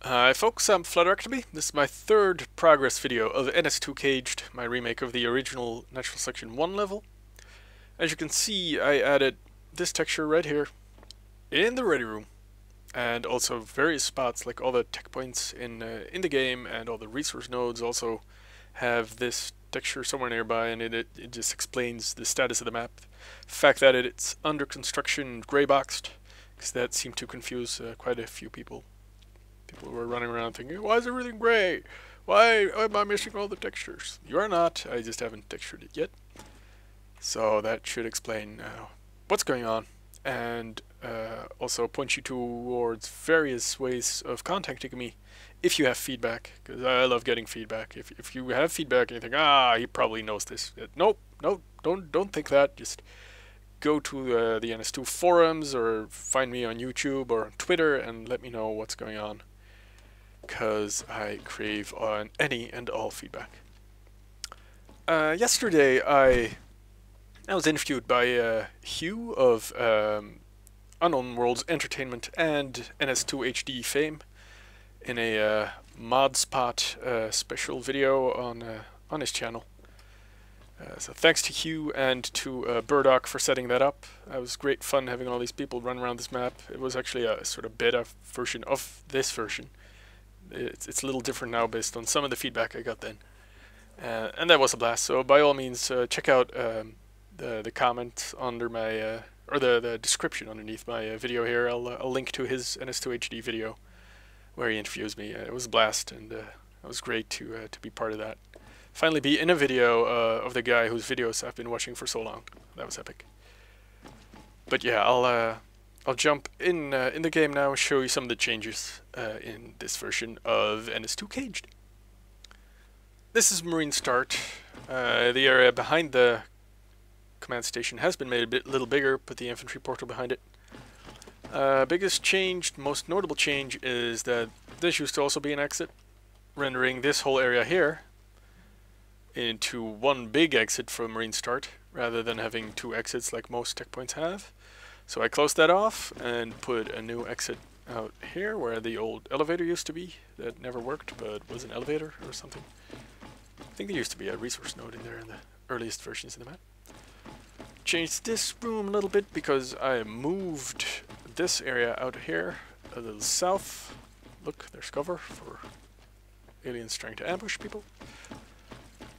Hi folks, I'm Flutterectomy. This is my third progress video of NS2 Caged, my remake of the original Natural Selection 1 level. As you can see, I added this texture right here in the ready room, and also various spots like all the tech points in the game, and all the resource nodes also have this texture somewhere nearby, and it just explains the status of the map. The fact that it's under construction, greyboxed, because that seemed to confuse quite a few people. People were running around thinking, why is everything gray? Why am I missing all the textures? You are not, I just haven't textured it yet. So that should explain what's going on, and also point you towards various ways of contacting me if you have feedback, because I love getting feedback. If you have feedback and you think, he probably knows this. Nope, don't think that. Just go to the NS2 forums or find me on YouTube or on Twitter and let me know what's going on, because I crave on any and all feedback. Yesterday I was interviewed by Hugh of Unknown Worlds Entertainment and NS2 HD fame in a mod spot special video on his channel. So thanks to Hugh and to Burdock for setting that up. It was great fun having all these people run around this map. It was actually a sort of beta version of this version. It's a little different now based on some of the feedback I got then. And that was a blast. So by all means, check out the comment under my, or the description underneath my video here. I'll link to his NS2 HD video where he interviews me. It was a blast, and it was great to be part of that. Finally be in a video of the guy whose videos I've been watching for so long. That was epic. But yeah, I'll jump in the game now and show you some of the changes in this version of NS2 Caged. This is Marine Start. The area behind the command station has been made a little bigger, put the infantry portal behind it. Biggest change, most notable change, is that this used to also be an exit, rendering this whole area here into one big exit for Marine Start, rather than having two exits like most tech points have. So I closed that off and put a new exit out here where the old elevator used to be. That never worked, but was an elevator or something. I think there used to be a resource node in there in the earliest versions of the map. Changed this room a little bit because I moved this area out here a little south. Look, there's cover for aliens trying to ambush people.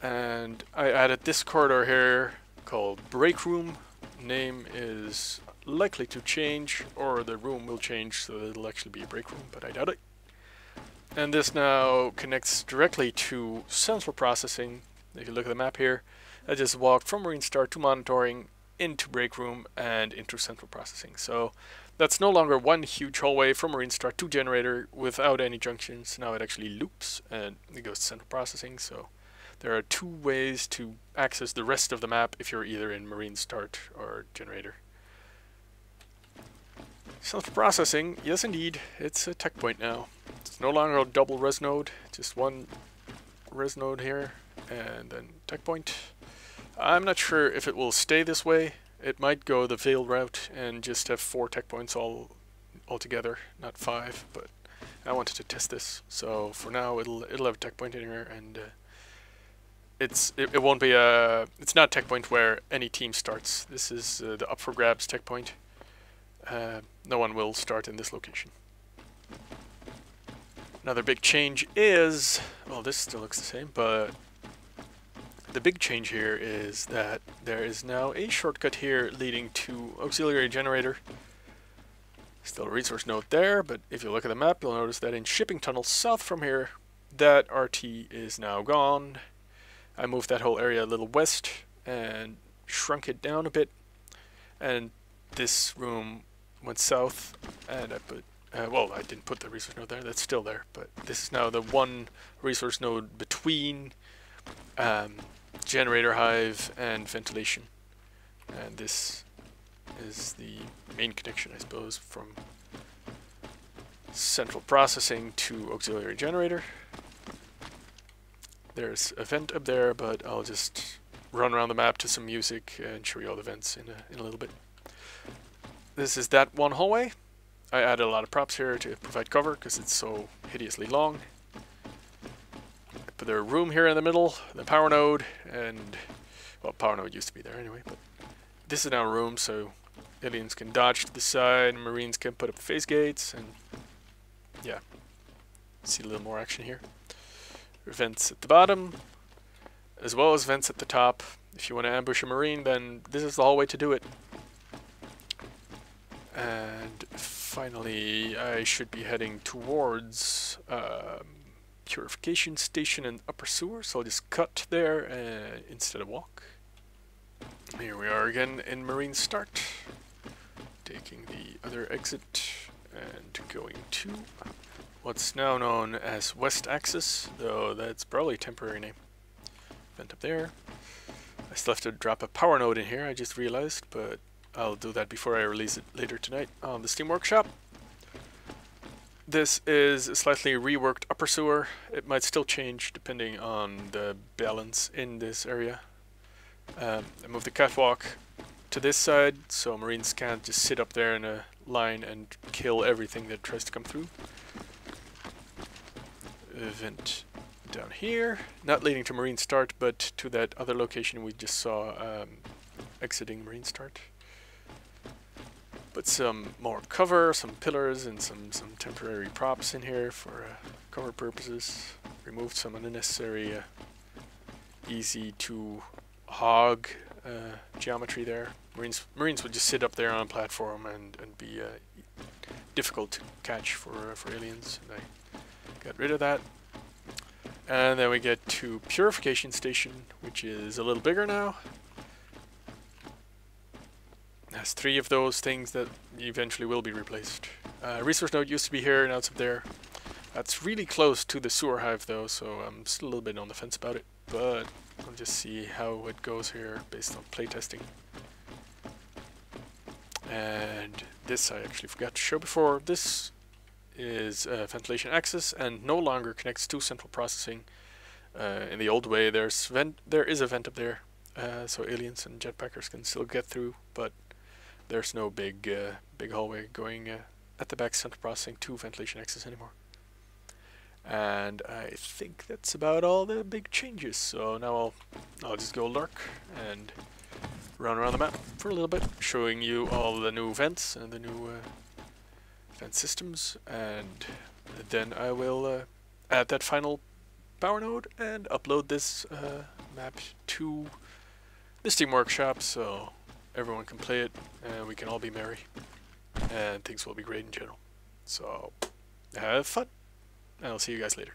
And I added this corridor here called Break Room. Name is likely to change, or the room will change so that it'll actually be a break room, but I doubt it. And this now connects directly to central processing. If you look at the map here, I just walked from Marine Start to monitoring into break room and into central processing. So that's no longer one huge hallway from Marine Start to generator without any junctions. Now it actually loops and it goes to central processing. So there are two ways to access the rest of the map if you're either in Marine Start or generator. Central processing, yes indeed, it's a tech point now. It's no longer a double res node, just one res node here and then tech point. I'm not sure if it will stay this way. It might go the Veil route and just have 4 tech points all together, not 5, but I wanted to test this. So for now it'll have a tech point in here, and it won't be it's not a tech point where any team starts. This is the up for grabs tech point. No one will start in this location. Another big change is, well, this still looks the same, but the big change here is that there is now a shortcut here leading to auxiliary generator. Still a resource node there, but if you look at the map, you'll notice that in shipping tunnel south from here, that RT is now gone. I moved that whole area a little west and shrunk it down a bit, and this room went south, and I put, well, I didn't put the resource node there, that's still there, but this is now the one resource node between generator hive and ventilation, and this is the main connection, I suppose, from central processing to auxiliary generator. There's a vent up there, but I'll just run around the map to some music and show you all the vents in a little bit. This is that one hallway. I added a lot of props here to provide cover because it's so hideously long. I put their room here in the middle, the power node, and well, power node used to be there anyway, but this is now a room, so aliens can dodge to the side, and Marines can put up phase gates, and yeah, see a little more action here. Vents at the bottom, as well as vents at the top. If you want to ambush a Marine, then this is the hallway to do it. And finally, I should be heading towards purification station and upper sewer, so I'll just cut there instead of walk. Here we are again in Marine Start, taking the other exit and going to what's now known as West Axis, though that's probably a temporary name. Vent up there. I still have to drop a power node in here, I just realized, but I'll do that before I release it later tonight on the Steam Workshop. This is a slightly reworked upper sewer. It might still change depending on the balance in this area. I moved the catwalk to this side, so Marines can't just sit up there in a line and kill everything that tries to come through. Vent down here, not leading to Marine Start, but to that other location we just saw exiting Marine Start. Put some more cover, some pillars, and some temporary props in here for cover purposes. Removed some unnecessary easy to hog geometry there. Marines would just sit up there on a platform and be difficult to catch for aliens, and I got rid of that. And then we get to Purification Station, which is a little bigger now. It has 3 of those things that eventually will be replaced. Resource node used to be here, now it's up there. That's really close to the sewer hive though, so I'm still a little bit on the fence about it. But I'll just see how it goes here based on playtesting. And this I actually forgot to show before. This is ventilation access and no longer connects to central processing. In the old way, there is a vent up there, so aliens and jetpackers can still get through, but there's no big hallway going at the back central processing to ventilation access anymore. And I think that's about all the big changes. So now I'll just go lurk and run around the map for a little bit, showing you all the new vents and the new vent systems, and then I will add that final power node and upload this map to the Steam Workshop so everyone can play it and we can all be merry and things will be great in general. So have fun, and I'll see you guys later.